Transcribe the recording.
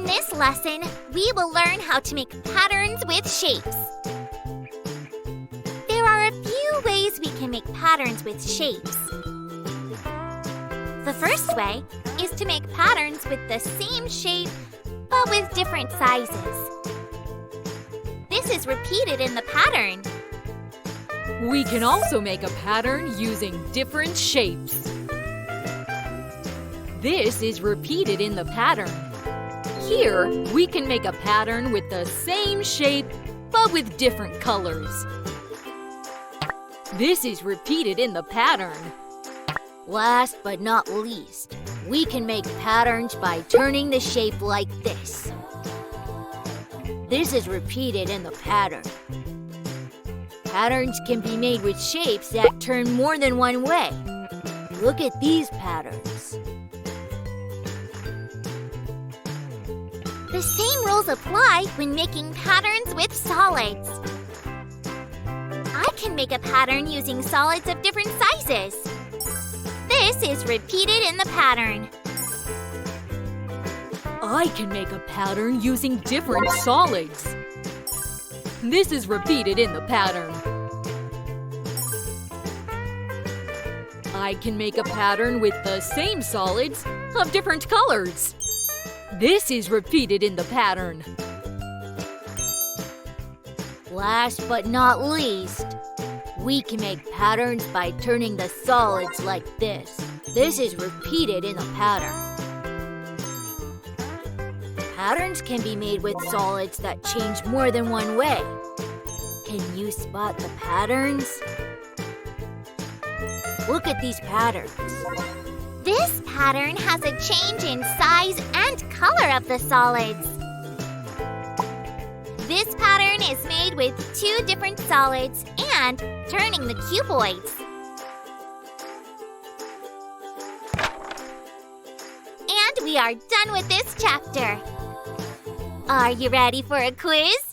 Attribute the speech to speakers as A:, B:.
A: this lesson, we will learn how to make patterns with shapes. There are a few ways we can make patterns with shapes. The first way is to make patterns with the same shape, but with different sizes. This is repeated in the pattern.
B: We can also make a pattern using different shapes. This is repeated in the pattern. Here, we can make a pattern with the same shape, but with different colors. This is repeated in the pattern.
C: Last but not least, we can make patterns by turning the shape like this. This is repeated in the pattern. Patterns can be made with shapes that turn more than one way. Look at these patterns.
A: The same rules apply when making patterns with solids. I can make a pattern using solids of different sizes. This is repeated in the pattern.
B: I can make a pattern using different solids. This is repeated in the pattern. I can make a pattern with the same solids of different colors. This is repeated in the pattern.
C: Last but not least, we can make patterns by turning the solids like this. This is repeated in the pattern. Patterns can be made with solids that change more than one way. Can you spot the patterns? Look at these patterns.
A: This pattern has a change in size and color of the solids. This pattern is made with two different solids and turning the cuboids. And we are done with this chapter. Are you ready for a quiz?